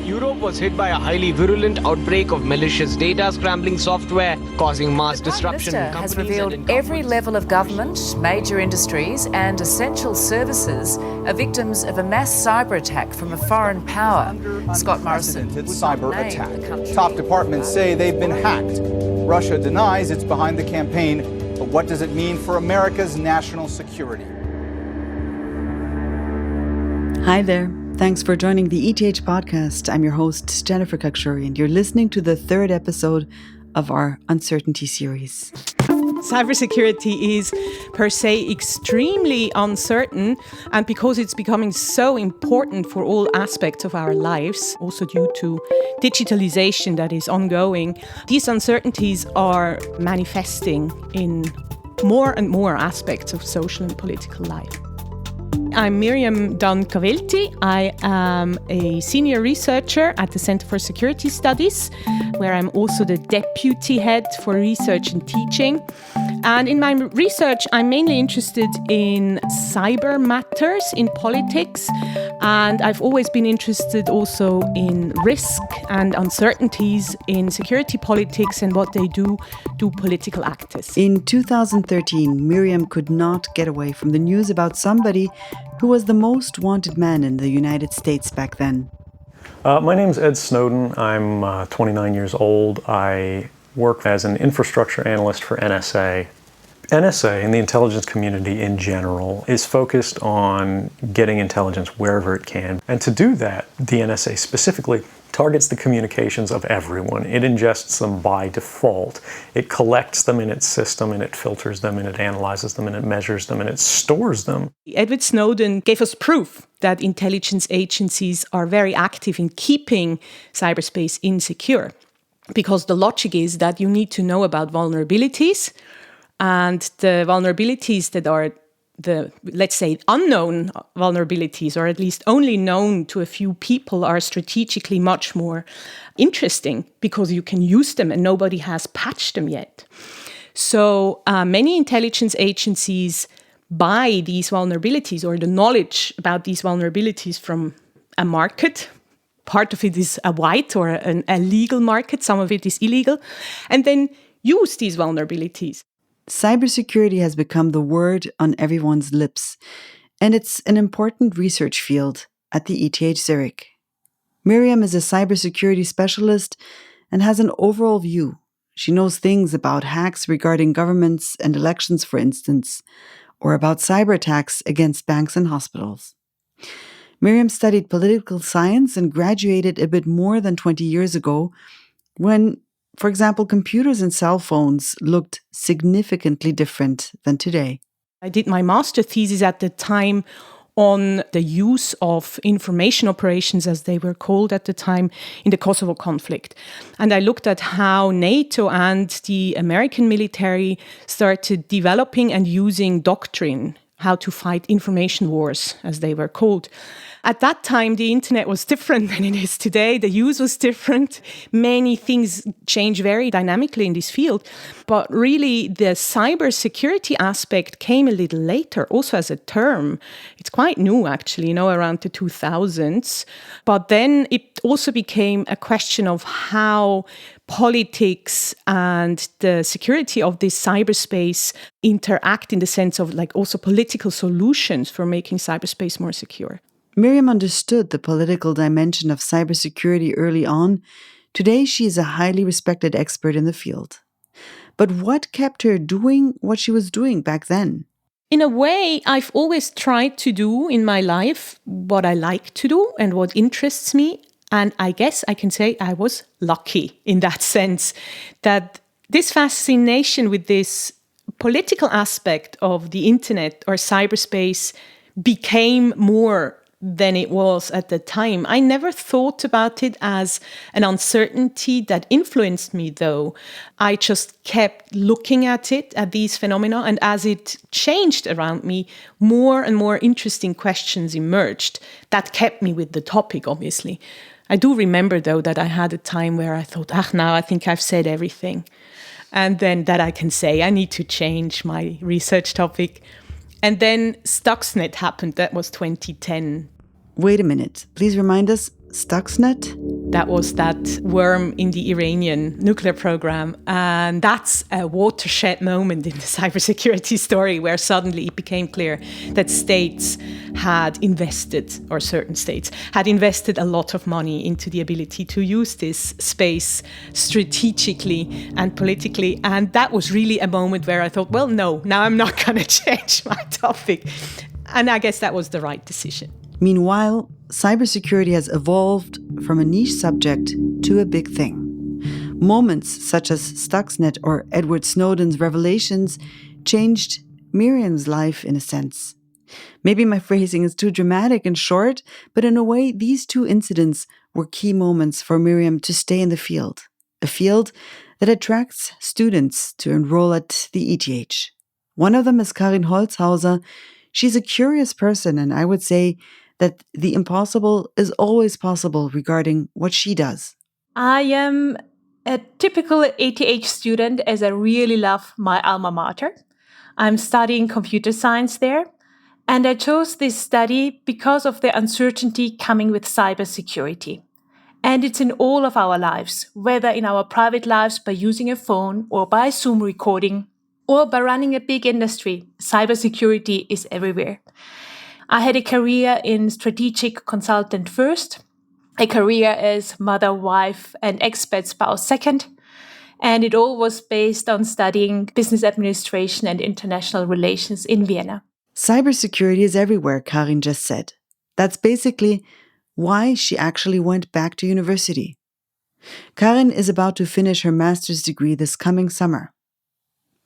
Europe was hit by a highly virulent outbreak of malicious data scrambling software, causing mass disruption. The Prime Minister has revealed every level of government, major industries and essential services are victims of a mass cyber attack from a foreign power. Scott Morrison would cyber not name attack. the country. Top departments say they've been hacked. Russia denies it's behind the campaign, but what does it mean for America's national security? Hi there. Thanks for joining the ETH Podcast. I'm your host, Jennifer Kakshuri, and you're listening to the third episode of our Uncertainty series. Cybersecurity is per se extremely uncertain, and because it's becoming so important for all aspects of our lives, also due to digitalization that is ongoing, these uncertainties are manifesting in more and more aspects of social and political life. I'm Myriam Dunn Cavelty. I am a senior researcher at the Center for Security Studies, where I'm also the deputy head for research and teaching. And in my research, I'm mainly interested in cyber matters in politics. And I've always been interested also in risk and uncertainties in security politics and what they do to political actors. In 2013, Myriam could not get away from the news about somebody who was the most wanted man in the United States back then. My name's Ed Snowden. I'm 29 years old. I work as an infrastructure analyst for NSA. NSA and the intelligence community in general is focused on getting intelligence wherever it can. And to do that, the NSA specifically targets the communications of everyone. It ingests them by default. It collects them in its system, and it filters them, and it analyzes them, and it measures them, and it stores them. Edward Snowden gave us proof that intelligence agencies are very active in keeping cyberspace insecure, because the logic is that you need to know about vulnerabilities, and the vulnerabilities that are the, let's say, unknown vulnerabilities, or at least only known to a few people, are strategically much more interesting because you can use them and nobody has patched them yet. So many intelligence agencies buy these vulnerabilities or the knowledge about these vulnerabilities from a market. Part of it is a white or a legal market, some of it is illegal, and then use these vulnerabilities. Cybersecurity has become the word on everyone's lips, and it's an important research field at the ETH Zurich. Myriam is a cybersecurity specialist and has an overall view. She knows things about hacks regarding governments and elections, for instance, or about cyber attacks against banks and hospitals. Myriam studied political science and graduated a bit more than 20 years ago when, for example, computers and cell phones looked significantly different than today. I did my master thesis at the time on the use of information operations, as they were called at the time, in the Kosovo conflict. And I looked at how NATO and the American military started developing and using doctrine, how to fight information wars, as they were called. At that time, the internet was different than it is today. The use was different. Many things change very dynamically in this field. But really, the cybersecurity aspect came a little later, also as a term. It's quite new, actually, around the 2000s. But then it also became a question of how politics and the security of this cyberspace interact in the sense of also political solutions for making cyberspace more secure. Myriam understood the political dimension of cybersecurity early on. Today, she is a highly respected expert in the field. But what kept her doing what she was doing back then? In a way, I've always tried to do in my life what I like to do and what interests me. And I guess I can say I was lucky in that sense, that this fascination with this political aspect of the internet or cyberspace became more than it was at the time. I never thought about it as an uncertainty that influenced me, though. I just kept looking at it, at these phenomena, and as it changed around me, more and more interesting questions emerged that kept me with the topic, obviously. I do remember, though, that I had a time where I thought, now I think I've said everything. And then that I can say, I need to change my research topic. And then Stuxnet happened. That was 2010. Wait a minute. Please remind us, Stuxnet? That was that worm in the Iranian nuclear program. And that's a watershed moment in the cybersecurity story where suddenly it became clear that states had invested, or certain states, had invested a lot of money into the ability to use this space strategically and politically. And that was really a moment where I thought, well, no, now I'm not going to change my topic. And I guess that was the right decision. Meanwhile, cybersecurity has evolved from a niche subject to a big thing. Moments such as Stuxnet or Edward Snowden's revelations changed Myriam's life in a sense. Maybe my phrasing is too dramatic and short, but in a way, these two incidents were key moments for Myriam to stay in the field, a field that attracts students to enroll at the ETH. One of them is Karin Holzhauser. She's a curious person, and I would say that the impossible is always possible regarding what she does. I am a typical ETH student as I really love my alma mater. I'm studying computer science there, and I chose this study because of the uncertainty coming with cybersecurity. And it's in all of our lives, whether in our private lives by using a phone or by Zoom recording or by running a big industry. Cybersecurity is everywhere. I had a career in strategic consultant first, a career as mother, wife, and expert spouse second, and it all was based on studying business administration and international relations in Vienna. Cybersecurity is everywhere, Karin just said. That's basically why she actually went back to university. Karin is about to finish her master's degree this coming summer.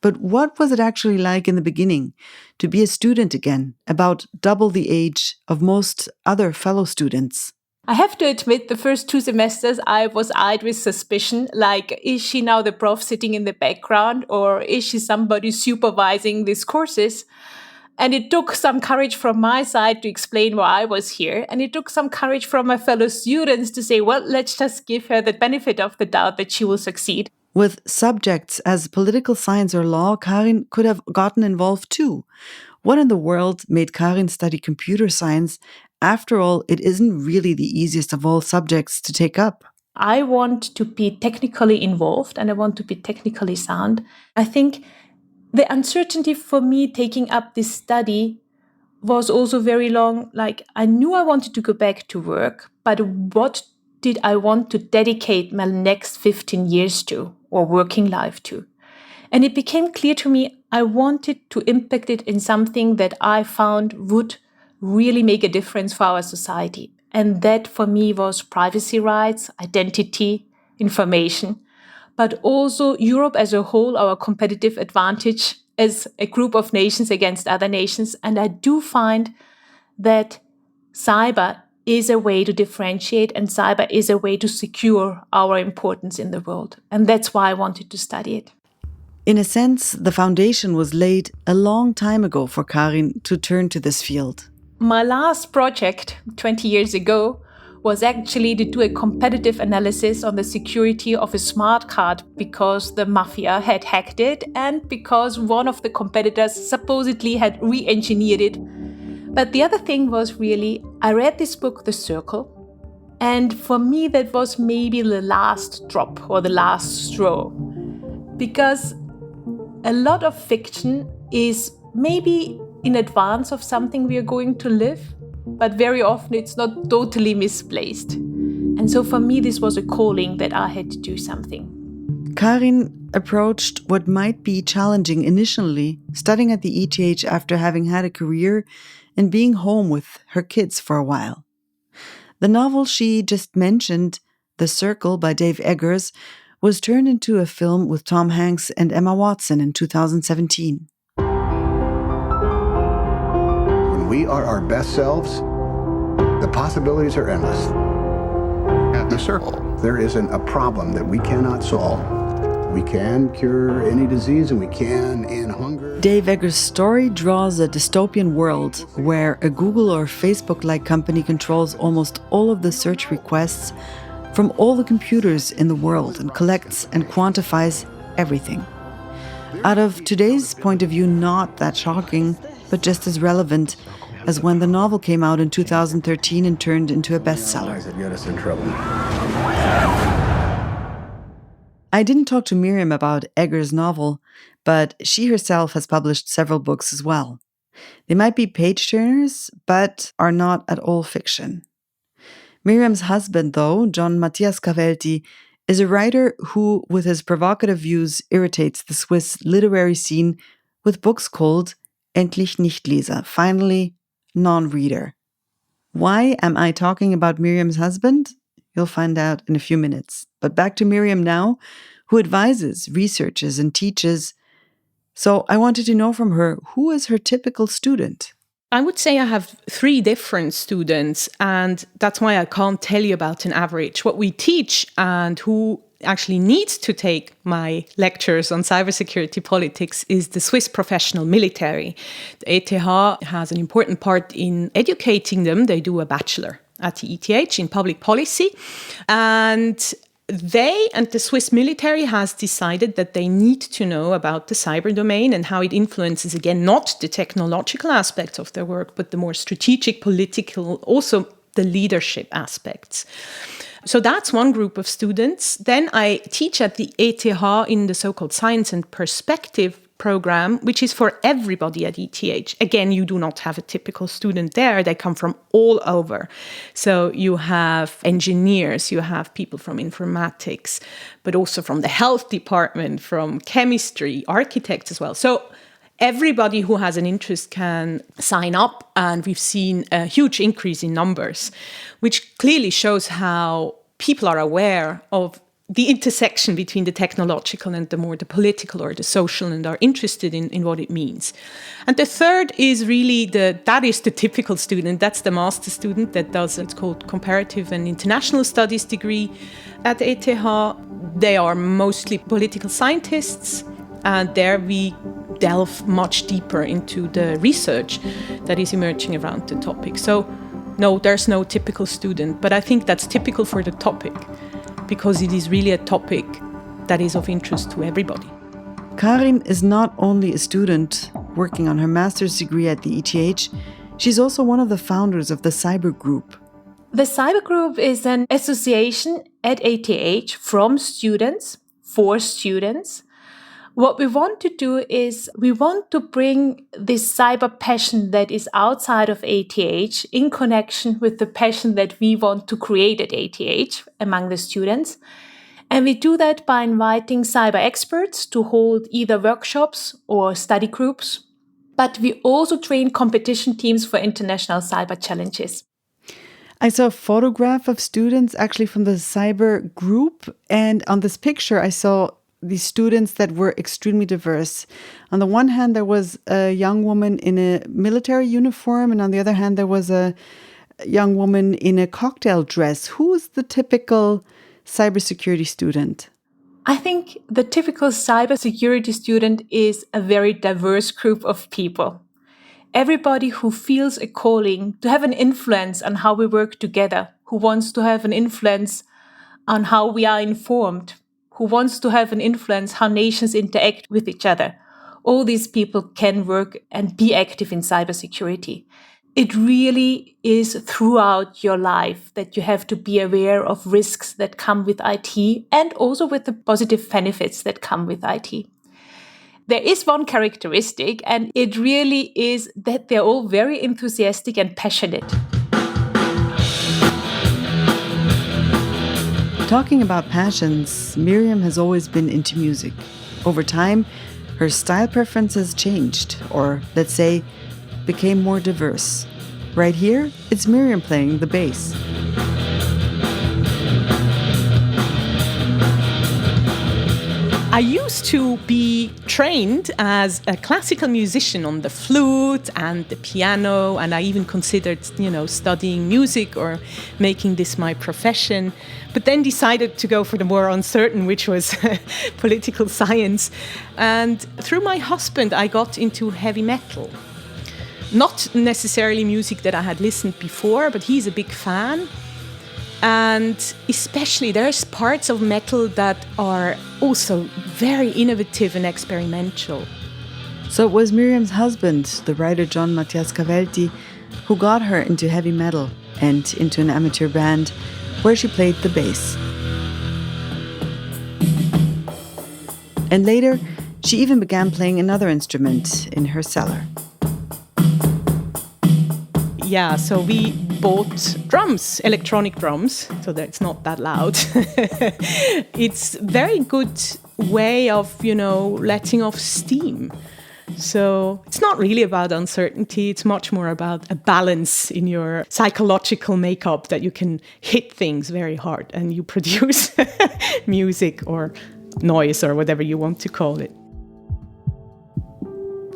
But what was it actually like in the beginning to be a student again, about double the age of most other fellow students? I have to admit, the first 2 semesters I was eyed with suspicion, like, is she now the prof sitting in the background, or is she somebody supervising these courses? And it took some courage from my side to explain why I was here, and it took some courage from my fellow students to say, well, let's just give her the benefit of the doubt that she will succeed. With subjects as political science or law, Karin could have gotten involved too. What in the world made Karin study computer science? After all, it isn't really the easiest of all subjects to take up. I want to be technically involved and I want to be technically sound. I think the uncertainty for me taking up this study was also very long. Like, I knew I wanted to go back to work, but what did I want to dedicate my next 15 years to, or working life to? And it became clear to me I wanted to impact it in something that I found would really make a difference for our society. And that for me was privacy rights, identity, information, but also Europe as a whole, our competitive advantage as a group of nations against other nations. And I do find that cyber is a way to differentiate, and cyber is a way to secure our importance in the world. And that's why I wanted to study it. In a sense, the foundation was laid a long time ago for Karin to turn to this field. My last project 20 years ago was actually to do a competitive analysis on the security of a smart card because the mafia had hacked it and because one of the competitors supposedly had re-engineered it. But the other thing was really, I read this book, The Circle, and for me that was maybe the last drop or the last straw. Because a lot of fiction is maybe in advance of something we are going to live, but very often it's not totally misplaced. And so for me, this was a calling that I had to do something. Karin approached what might be challenging initially, studying at the ETH after having had a career and being home with her kids for a while. The novel she just mentioned, The Circle by Dave Eggers, was turned into a film with Tom Hanks and Emma Watson in 2017. When we are our best selves, the possibilities are endless. At The Circle, there isn't a problem that we cannot solve. We can cure any disease, and we can end hunger. Dave Eggers' story draws a dystopian world where a Google or Facebook-like company controls almost all of the search requests from all the computers in the world and collects and quantifies everything. Out of today's point of view, not that shocking, but just as relevant, as when the novel came out in 2013 and turned into a bestseller. That get us in trouble. I didn't talk to Myriam about Egger's novel, but she herself has published several books as well. They might be page-turners, but are not at all fiction. Myriam's husband, though, John Matthias Cavelty, is a writer who, with his provocative views, irritates the Swiss literary scene with books called Endlich Nichtleser, finally, non-reader. Why am I talking about Myriam's husband? You'll find out in a few minutes. But back to Myriam now, who advises, researches, and teaches. So I wanted to know from her, who is her typical student? I would say I have 3 different students, and that's why I can't tell you about an average. What we teach and who actually needs to take my lectures on cybersecurity politics is the Swiss professional military. The ETH has an important part in educating them. They do a bachelor at the ETH in public policy, and they and the Swiss military has decided that they need to know about the cyber domain and how it influences, again, not the technological aspects of their work, but the more strategic, political, also the leadership aspects. So that's one group of students. Then I teach at the ETH in the so-called Science and Perspective program, which is for everybody at ETH. Again, you do not have a typical student there. They come from all over. So you have engineers, you have people from informatics, but also from the health department, from chemistry, architects as well. So everybody who has an interest can sign up, and we've seen a huge increase in numbers, which clearly shows how people are aware of the intersection between the technological and the political or the social, and are interested in what it means. And the third is really that is the typical student. That's the master student that does, it's called Comparative and International Studies degree at ETH. They are mostly political scientists, and there we delve much deeper into the research that is emerging around the topic. So no, there's no typical student, but I think that's typical for the topic, because it is really a topic that is of interest to everybody. Karin is not only a student working on her master's degree at the ETH, she's also one of the founders of the Cyber Group. The Cyber Group is an association at ETH from students, for students. What we want to do is we want to bring this cyber passion that is outside of ETH in connection with the passion that we want to create at ETH among the students. And we do that by inviting cyber experts to hold either workshops or study groups. But we also train competition teams for international cyber challenges. I saw a photograph of students actually from the Cyber Group. And on this picture, I saw these students that were extremely diverse. On the one hand, there was a young woman in a military uniform, and on the other hand, there was a young woman in a cocktail dress. Who is the typical cybersecurity student? I think the typical cybersecurity student is a very diverse group of people. Everybody who feels a calling to have an influence on how we work together, who wants to have an influence on how we are informed, who wants to have an influence how nations interact with each other. All these people can work and be active in cybersecurity. It really is throughout your life that you have to be aware of risks that come with IT and also with the positive benefits that come with IT. There is one characteristic, and it really is that they're all very enthusiastic and passionate. Talking about passions, Myriam has always been into music. Over time, her style preferences changed, or let's say, became more diverse. Right here, it's Myriam playing the bass. I used to be trained as a classical musician on the flute and the piano, and I even considered, studying music or making this my profession, but then decided to go for the more uncertain, which was political science. And through my husband, I got into heavy metal. Not necessarily music that I had listened before, but he's a big fan. And especially there's parts of metal that are also very innovative and experimental. So it was Myriam's husband, the writer John Matthias Cavelty, who got her into heavy metal and into an amateur band where she played the bass. And later, she even began playing another instrument in her cellar. Yeah, so we bought drums, electronic drums, so that it's not that loud. It's a very good way of, letting off steam. So it's not really about uncertainty. It's much more about a balance in your psychological makeup that you can hit things very hard and you produce music or noise or whatever you want to call it.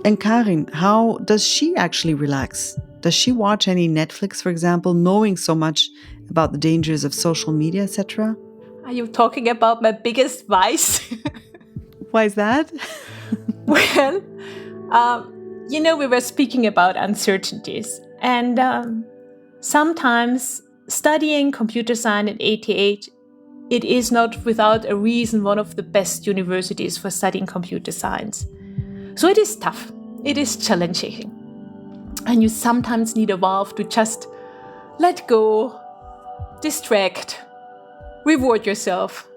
And Karin, how does she actually relax? Does she watch any Netflix, for example, knowing so much about the dangers of social media, etc.? Are you talking about my biggest vice? Why is that? Well, we were speaking about uncertainties. And sometimes studying computer science at ETH, it is not without a reason one of the best universities for studying computer science. So it is tough. It is challenging. And you sometimes need a valve to just let go, distract, reward yourself.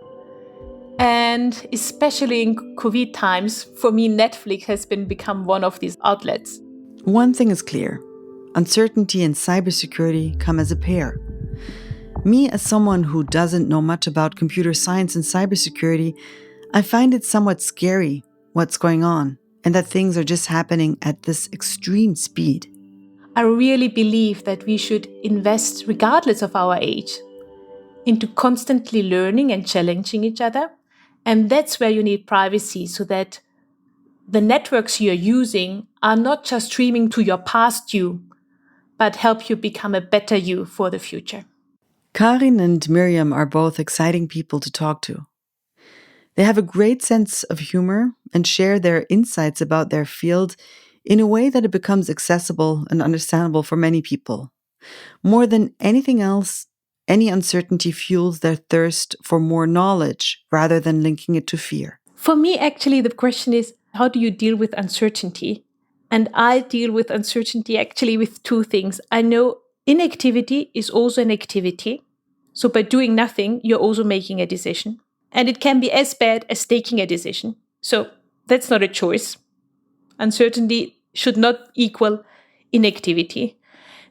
And especially in COVID times, for me, Netflix has become one of these outlets. One thing is clear. Uncertainty and cybersecurity come as a pair. Me, as someone who doesn't know much about computer science and cybersecurity, I find it somewhat scary what's going on and that things are just happening at this extreme speed. I really believe that we should invest, regardless of our age, into constantly learning and challenging each other. And that's where you need privacy, so that the networks you're using are not just streaming to your past you, but help you become a better you for the future. Karin and Myriam are both exciting people to talk to. They have a great sense of humor and share their insights about their field in a way that it becomes accessible and understandable for many people. More than anything else, any uncertainty fuels their thirst for more knowledge rather than linking it to fear. For me, actually, the question is, how do you deal with uncertainty? And I deal with uncertainty actually with two things. I know inactivity is also an activity. So by doing nothing, you're also making a decision. And it can be as bad as taking a decision. So that's not a choice. Uncertainty should not equal inactivity.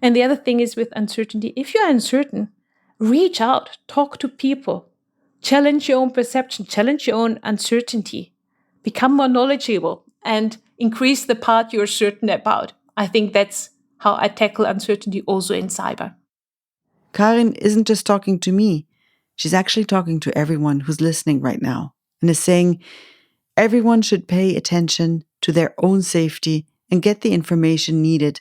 And the other thing is with uncertainty, if you're uncertain, reach out, talk to people, challenge your own perception, challenge your own uncertainty, become more knowledgeable, and increase the part you're certain about. I think that's how I tackle uncertainty also in cyber. Karin isn't just talking to me. She's actually talking to everyone who's listening right now and is saying everyone should pay attention to their own safety and get the information needed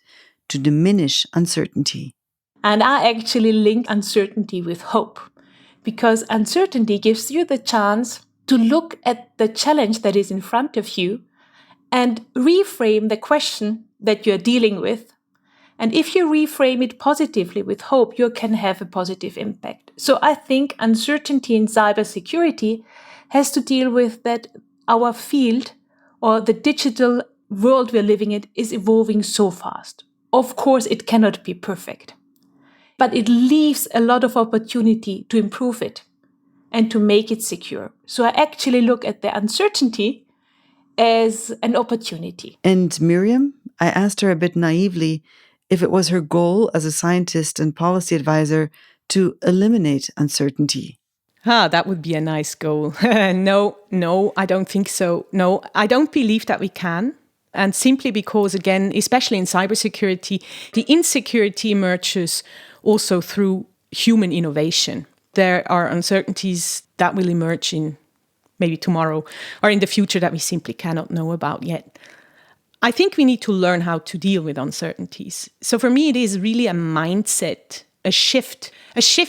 to diminish uncertainty. And I actually link uncertainty with hope, because uncertainty gives you the chance to look at the challenge that is in front of you and reframe the question that you're dealing with. And if you reframe it positively with hope, you can have a positive impact. So I think uncertainty in cybersecurity has to deal with that our field or the digital world we're living in is evolving so fast. Of course, it cannot be perfect, but it leaves a lot of opportunity to improve it and to make it secure. So I actually look at the uncertainty as an opportunity. And Myriam, I asked her a bit naively if it was her goal as a scientist and policy advisor to eliminate uncertainty. That would be a nice goal. No, I don't think so. No, I don't believe that we can. And simply because, again, especially in cybersecurity, the insecurity emerges also through human innovation. There are uncertainties that will emerge in maybe tomorrow or in the future that we simply cannot know about yet. I think we need to learn how to deal with uncertainties. So for me, it is really a mindset, a shift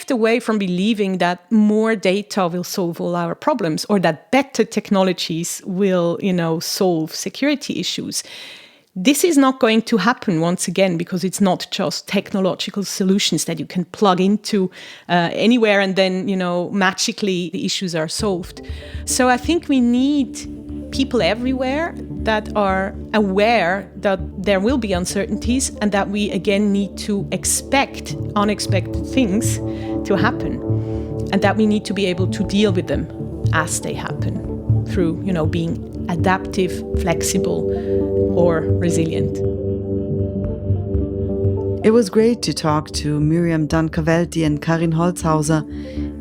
away from believing that more data will solve all our problems or that better technologies will, solve security issues. This is not going to happen once again, because it's not just technological solutions that you can plug into anywhere and then, magically the issues are solved. So I think we need people everywhere that are aware that there will be uncertainties and that we again need to expect unexpected things to happen, and that we need to be able to deal with them as they happen through, being adaptive, flexible, or resilient. It was great to talk to Myriam Dunn Cavelty and Karin Holzhauser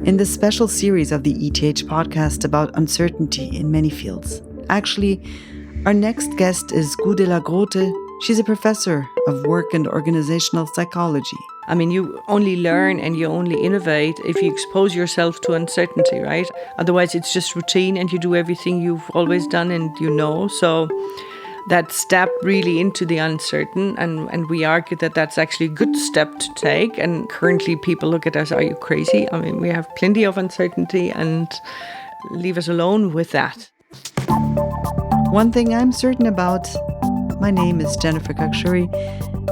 in this special series of the ETH podcast about uncertainty in many fields. Actually, our next guest is Gudela Grote. She's a professor of work and organizational psychology. I mean, you only learn and you only innovate if you expose yourself to uncertainty, right? Otherwise, it's just routine and you do everything you've always done and So that step really into the uncertain, and we argue that that's actually a good step to take. And currently people look at us, are you crazy? I mean, we have plenty of uncertainty, and leave us alone with that. One thing I'm certain about, my name is Jennifer Kakshuri,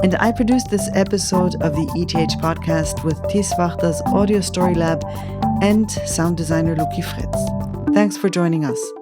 and I produced this episode of the ETH podcast with Thies Wachter's Audio Story Lab and sound designer Luki Fritz. Thanks for joining us.